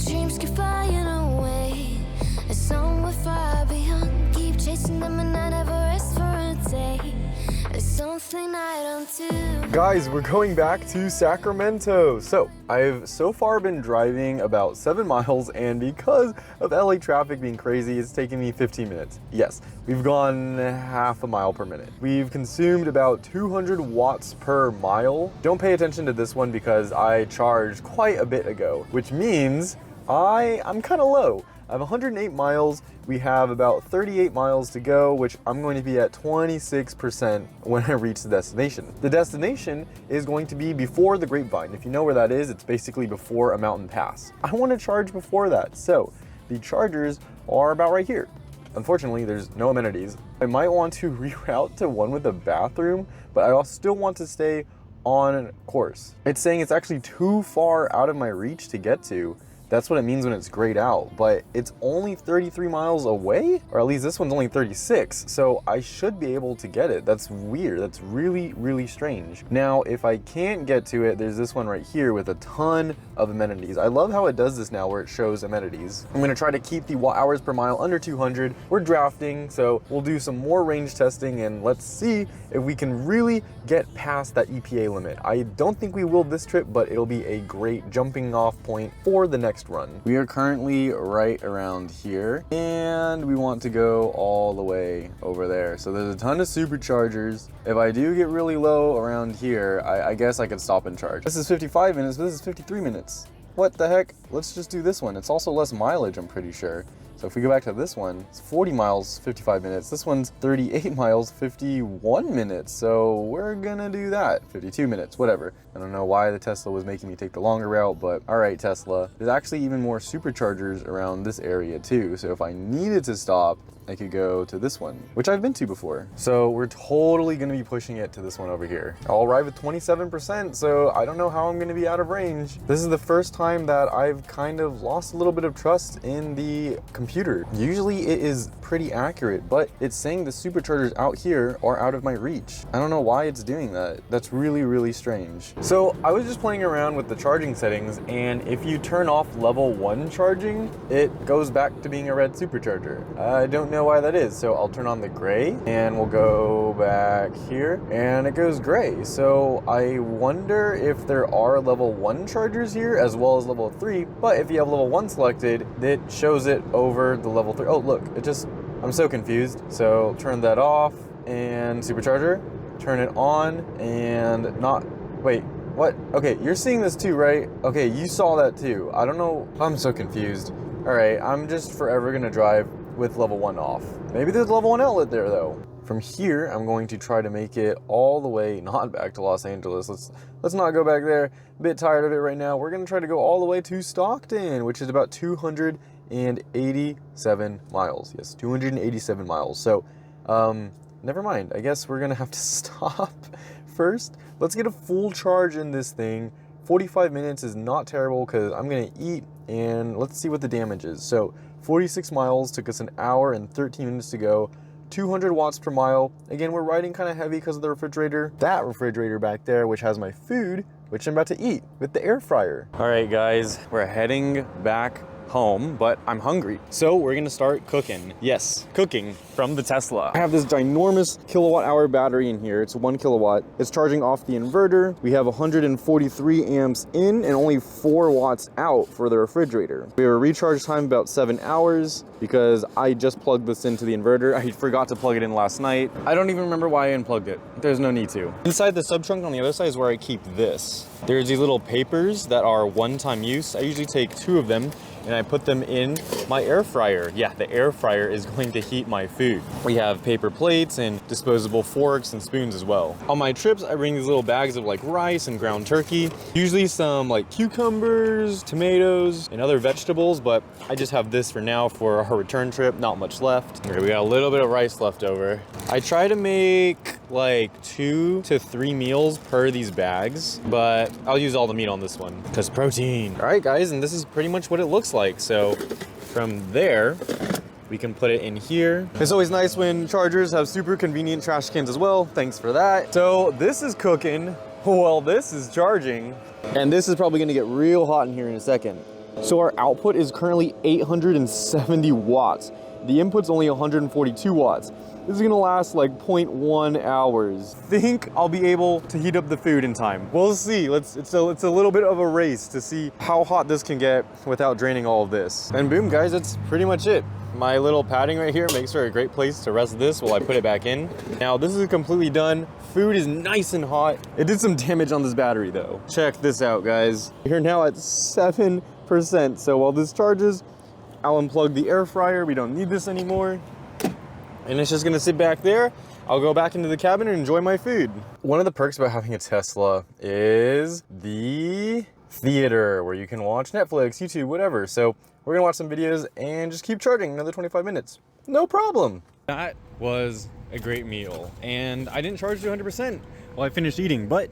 dreams keep flying away. As somewhere far beyond, keep chasing them and I never rest for a day. It's something I don't do. Guys, we're going back to Sacramento. So I've so far been driving about 7 miles, and because of LA traffic being crazy, it's taken me 15 minutes. Yes, we've gone half a mile per minute. We've consumed about 200 watts per mile. Don't pay attention to this one because I charged quite a bit ago, which means I'm kind of low. I have 108 miles. We have about 38 miles to go, which I'm going to be at 26% when I reach the destination. The destination is going to be before the Grapevine. If you know where that is, it's basically before a mountain pass. I want to charge before that, so the chargers are about right here. Unfortunately, there's no amenities. I might want to reroute to one with a bathroom, but I still want to stay on course. It's saying it's actually too far out of my reach to get to. That's what it means when it's grayed out, but it's only 33 miles away, or at least this one's only 36, so I should be able to get it. That's weird. That's really, really strange. Now, if I can't get to it, there's this one right here with a ton of amenities. I love how it does this now where it shows amenities. I'm gonna try to keep the watt hours per mile under 200. We're drafting, so we'll do some more range testing and let's see if we can really get past that EPA limit. I don't think we will this trip, but it'll be a great jumping off point for the next run. We are currently right around here and we want to go all the way over there. So there's a ton of superchargers. If I do get really low around here, I guess I could stop and charge. This is 55 minutes, but this is 53 minutes. What the heck? Let's just do this one. It's also less mileage, I'm pretty sure. So if we go back to this one, it's 40 miles, 55 minutes. This one's 38 miles, 51 minutes. So we're gonna do that, 52 minutes, whatever. I don't know why the Tesla was making me take the longer route, but all right, Tesla. There's actually even more superchargers around this area too. So if I needed to stop, I could go to this one, which I've been to before. So we're totally gonna be pushing it to this one over here. I'll arrive at 27%, so I don't know how I'm gonna be out of range. This is the first time that I've kind of lost a little bit of trust in the computer. Usually it is pretty accurate, but it's saying the superchargers out here are out of my reach. I don't know why it's doing that. That's really, really strange. So I was just playing around with the charging settings, and if you turn off level 1 charging, it goes back to being a red supercharger. I don't know why that is. So I'll turn on the gray and we'll go back here and it goes gray. So I wonder if there are level 1 chargers here as well as level 3, but if you have level 1 selected, it shows it over the level 3. Oh, look, I'm so confused. So turn that off and supercharger, turn it on and not, wait, what? Okay, you're seeing this too, right? Okay, you saw that too. I don't know, I'm so confused. All right, I'm just forever gonna drive with level 1 off. Maybe there's a level 1 outlet there though. From here, I'm going to try to make it all the way, not back to Los Angeles. Let's not go back there. A bit tired of it right now. We're gonna try to go all the way to Stockton, which is about 287 miles. Yes, 287 miles. So, never mind. I guess we're gonna have to stop first. Let's get a full charge in this thing. 45 minutes is not terrible because I'm gonna eat and let's see what the damage is. So 46 miles took us an hour and 13 minutes to go. 200 watts per mile. Again, we're riding kind of heavy because of the refrigerator. That refrigerator back there, which has my food, which I'm about to eat with the air fryer. All right, guys, we're heading back home, but I'm hungry. So we're gonna start cooking. Yes, cooking from the Tesla. I have this ginormous kilowatt hour battery in here. It's 1 kilowatt. It's charging off the inverter. We have 143 amps in and only 4 watts out for the refrigerator. We have a recharge time about 7 hours because I just plugged this into the inverter. I forgot to plug it in last night. I don't even remember why I unplugged it. There's no need to. Inside the sub trunk on the other side is where I keep this. There's these little papers that are one-time use. I usually take 2 of them and I put them in my air fryer. Yeah, the air fryer is going to heat my food. We have paper plates and disposable forks and spoons as well. On my trips, I bring these little bags of like rice and ground turkey, usually some like cucumbers, tomatoes, and other vegetables, but I just have this for now for our return trip, not much left. Okay, we got a little bit of rice left over. I try to make like 2 to 3 meals per these bags, but I'll use all the meat on this one because protein. All right, guys, and this is pretty much what it looks like. So from there, we can put it in here. It's always nice when chargers have super convenient trash cans as well. Thanks for that. So this is cooking while this is charging. And this is probably gonna get real hot in here in a second. So our output is currently 870 watts. The input's only 142 watts. This is gonna last like 0.1 hours. Think I'll be able to heat up the food in time. We'll see. It's a little bit of a race to see how hot this can get without draining all of this. And boom, guys, that's pretty much it. My little padding right here makes for a great place to rest this while I put it back in. Now this is completely done. Food is nice and hot. It did some damage on this battery though. Check this out, guys. We're now at 7%. So while this charges, I'll unplug the air fryer. We don't need this anymore. And it's just gonna sit back there. I'll go back into the cabin and enjoy my food. One of the perks about having a Tesla is the theater, where you can watch Netflix, YouTube, whatever. So we're gonna watch some videos and just keep charging another 25 minutes. No problem. That was a great meal. And I didn't charge to 100% while I finished eating, but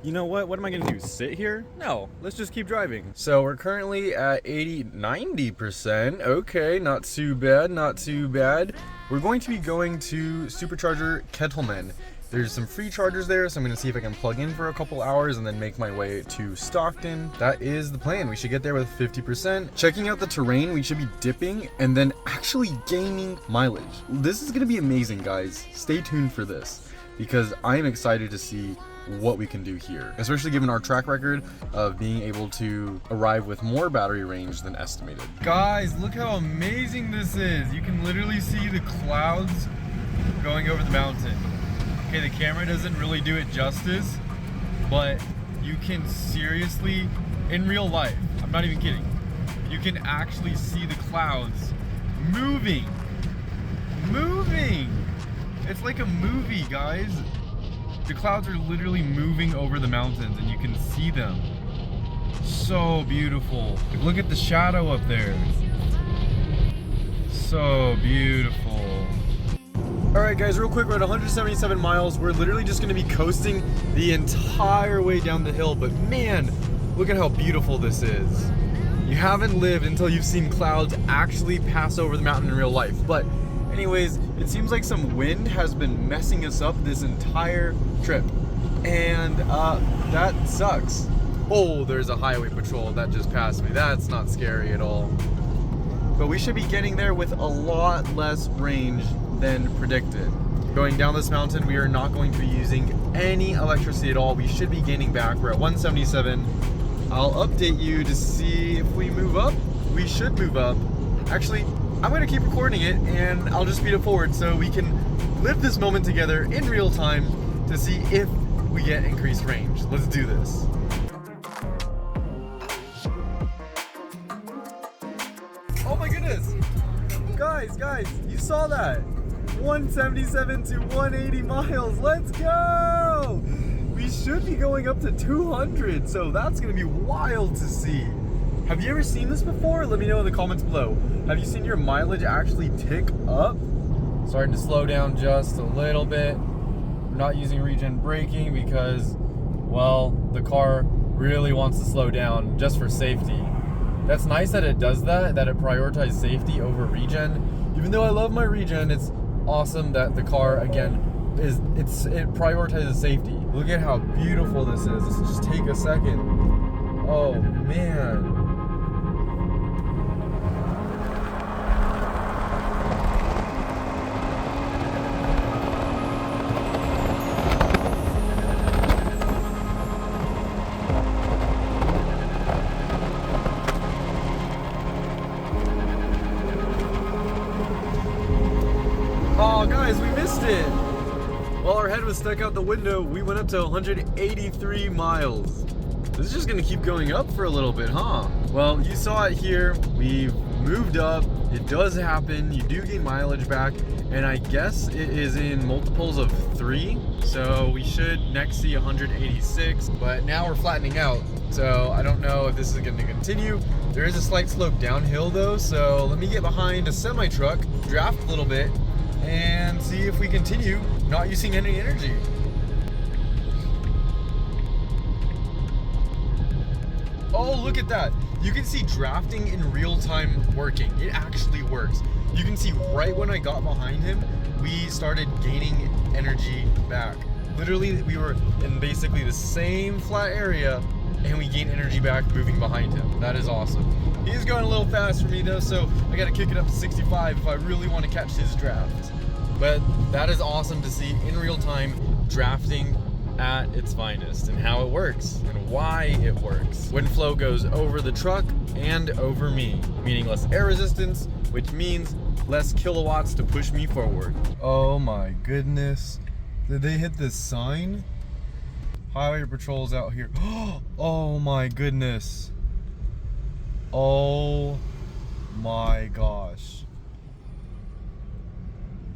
you know what? What am I gonna do? Sit here? No, let's just keep driving. So we're currently at 90%. Okay, not too bad, not too bad. We're going to be going to Supercharger Kettleman. There's some free chargers there, so I'm gonna see if I can plug in for a couple hours and then make my way to Stockton. That is the plan. We should get there with 50%. Checking out the terrain, we should be dipping and then actually gaining mileage. This is gonna be amazing, guys. Stay tuned for this because I'm excited to see what we can do here, especially given our track record of being able to arrive with more battery range than estimated. Guys, look how amazing this is. You can literally see the clouds going over the mountain. Okay, the camera doesn't really do it justice, but you can seriously, in real life, I'm not even kidding, you can actually see the clouds moving. It's like a movie, guys. The clouds are literally moving over the mountains and you can see them. So beautiful. Look at the shadow up there. So beautiful. All right, guys, real quick, we're at 177 miles. We're literally just gonna be coasting the entire way down the hill, but man, look at how beautiful this is. You haven't lived until you've seen clouds actually pass over the mountain in real life. But anyways, it seems like some wind has been messing us up this entire trip, and that sucks. Oh, there's a highway patrol that just passed me. That's not scary at all. But we should be getting there with a lot less range than predicted. Going down this mountain, we are not going to be using any electricity at all. We should be gaining back. We're at 177. I'll update you to see if we move up. We should move up. Actually, I'm gonna keep recording it and I'll just speed it forward so we can live this moment together in real time to see if we get increased range. Let's do this. Oh my goodness. Guys, you saw that. 177 to 180 miles, let's go! We should be going up to 200, so that's gonna be wild to see. Have you ever seen this before? Let me know in the comments below. Have you seen your mileage actually tick up? Starting to slow down just a little bit. We're not using regen braking because, well, the car really wants to slow down just for safety. That's nice that it does that it prioritizes safety over regen. Even though I love my regen, it's awesome that the car, again, it prioritizes safety. Look at how beautiful this is. Let's just take a second. Oh man. Oh guys, we missed it! While our head was stuck out the window, we went up to 183 miles. This is just gonna keep going up for a little bit, huh? Well, you saw it here. We've moved up. It does happen. You do gain mileage back, and I guess it is in multiples of 3. So we should next see 186, but now we're flattening out. So I don't know if this is gonna continue. There is a slight slope downhill though, so let me get behind a semi-truck, draft a little bit, and see if we continue not using any energy. Oh, look at that. You can see drafting in real time working. It actually works. You can see right when I got behind him, we started gaining energy back. Literally, we were in basically the same flat area and we gained energy back moving behind him. That is awesome. He's going a little fast for me though, so I gotta kick it up to 65 if I really want to catch his draft. But that is awesome to see in real time drafting at its finest and how it works and why it works. Wind flow goes over the truck and over me, meaning less air resistance, which means less kilowatts to push me forward. Oh my goodness. Did they hit this sign? Highway patrol's out here. Oh my goodness. Oh my gosh.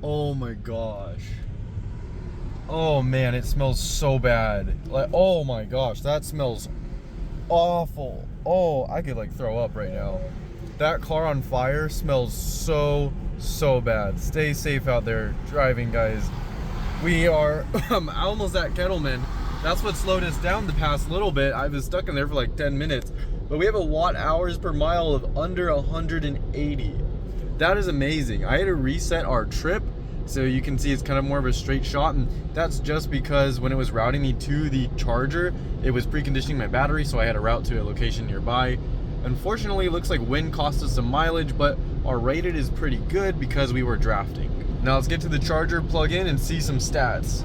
Oh my gosh. Oh man, it smells so bad. Like, oh my gosh, that smells awful. Oh, I could like throw up right now. That car on fire smells so bad. Stay safe out there driving, guys. We are almost at Kettleman. That's what slowed us down the past little bit. I was stuck in there for like 10 minutes, but we have a watt hours per mile of under 180. That is amazing. I had to reset our trip, so you can see it's kind of more of a straight shot, and that's just because when it was routing me to the charger, it was preconditioning my battery, so I had to route to a location nearby. Unfortunately, it looks like wind cost us some mileage, but our rated is pretty good because we were drafting. Now let's get to the charger, plug in, and see some stats.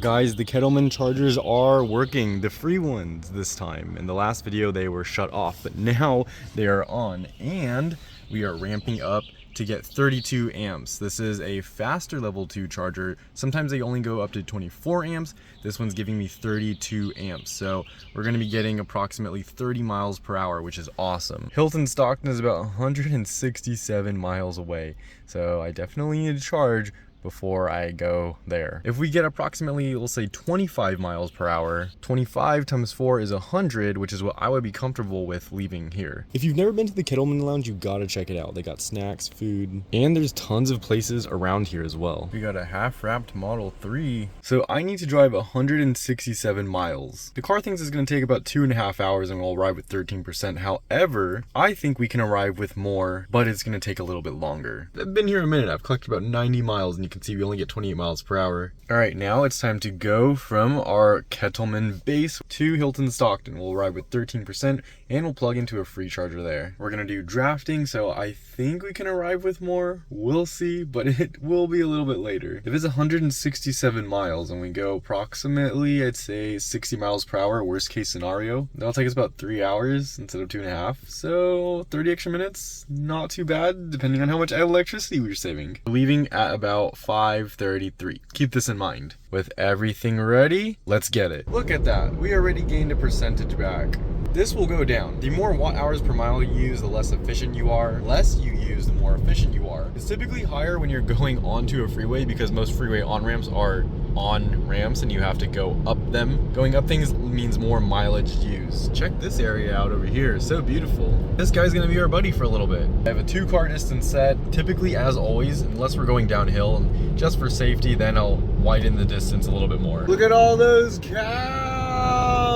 Guys, the Kettleman chargers are working, the free ones this time. In the last video they were shut off, but now they are on, and we are ramping up to get 32 amps. This is a faster level 2 charger. Sometimes they only go up to 24 amps. This one's giving me 32 amps. So we're gonna be getting approximately 30 miles per hour, which is awesome. Hilton Stockton is about 167 miles away. So I definitely need to charge before I go there. If we get approximately, let's say 25 miles per hour, 25 times 4 is 100, which is what I would be comfortable with leaving here. If you've never been to the Kettleman Lounge, you gotta check it out. They got snacks, food, and there's tons of places around here as well. We got a half-wrapped Model 3. So I need to drive 167 miles. The car thinks it's gonna take about 2.5 hours and we'll arrive with 13%. However, I think we can arrive with more, but it's gonna take a little bit longer. I've been here a minute. I've collected about 90 miles, and you can see we only get 28 miles per hour. All right, now it's time to go from our Kettleman base to Hilton Stockton. We'll arrive with 13% and we'll plug into a free charger there. We're gonna do drafting, so I think we can arrive with more. We'll see, but it will be a little bit later. If it's 167 miles and we go approximately, I'd say 60 miles per hour, worst case scenario, that'll take us about 3 hours instead of 2.5. So 30 extra minutes, not too bad, depending on how much electricity we're saving. We're leaving at about 5:33. Keep this in mind. With everything ready, let's get it. Look at that. We already gained a percentage back. This will go down. The more watt hours per mile you use, the less efficient you are. Less you use, the more efficient you are. It's typically higher when you're going onto a freeway because most freeway on-ramps are on ramps and you have to go up them. Going up things means more mileage used. Check this area out over here. So beautiful. This guy's gonna be our buddy for a little bit. I have a 2-car distance set. Typically, as always, unless we're going downhill, and just for safety, then I'll widen the distance a little bit more. Look at all those cows!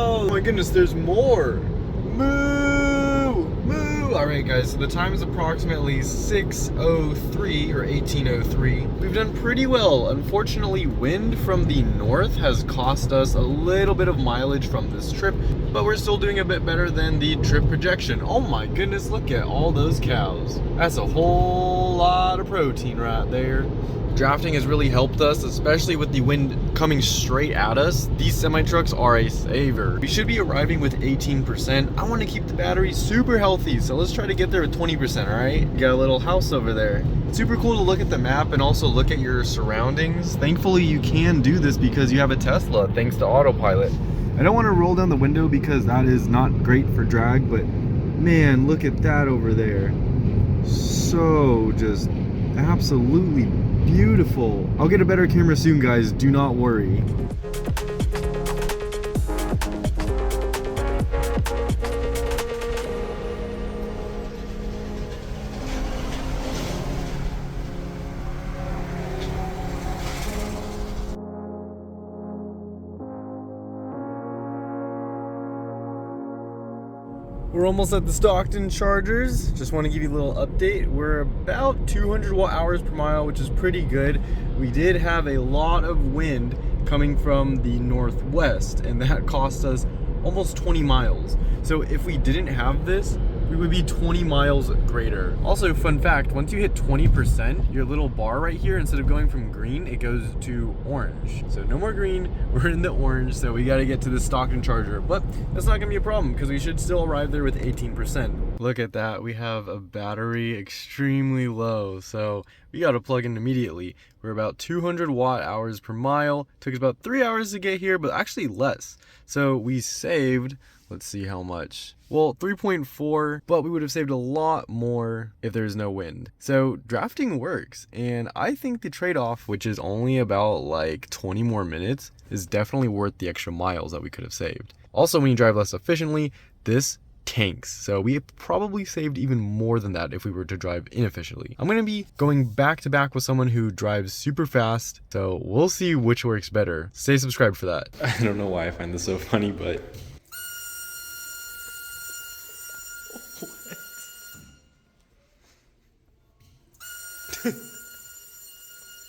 Oh my goodness, there's more. Moo! Moo! All right, guys, so the time is approximately 6:03 or 18:03. We've done pretty well. Unfortunately, wind from the north has cost us a little bit of mileage from this trip, but we're still doing a bit better than the trip projection. Oh my goodness, look at all those cows. That's a whole lot of protein right there. Drafting has really helped us, especially with the wind coming straight at us. These semi-trucks are a saver. We should be arriving with 18%. I want to keep the battery super healthy, so let's try to get there with 20%, all right? You got a little house over there. It's super cool to look at the map and also look at your surroundings. Thankfully, you can do this because you have a Tesla, thanks to autopilot. I don't want to roll down the window because that is not great for drag, but man, look at that over there. So just absolutely beautiful. I'll get a better camera soon, guys, do not worry. We're almost at the Stockton chargers. Just want to give you a little update. We're about 200 watt hours per mile, which is pretty good. We did have a lot of wind coming from the northwest, and that cost us almost 20 miles. So if we didn't have this, we would be 20 miles greater. Also, fun fact, once you hit 20%, your little bar right here, instead of going from green, it goes to orange. So no more green, we're in the orange, so we gotta get to the Stockton charger. But that's not gonna be a problem, because we should still arrive there with 18%. Look at that, we have a battery extremely low, so we gotta plug in immediately. We're about 200 watt hours per mile. Took us about 3 hours to get here, but actually less. So we saved, let's see how much. Well, 3.4, but we would have saved a lot more if there's no wind. So drafting works, and I think the trade-off, which is only about like 20 more minutes, is definitely worth the extra miles that we could have saved. Also, when you drive less efficiently, this tanks. So we probably saved even more than that if we were to drive inefficiently. I'm going to be going back to back with someone who drives super fast, so we'll see which works better. Stay subscribed for that. I don't know why I find this so funny, but what?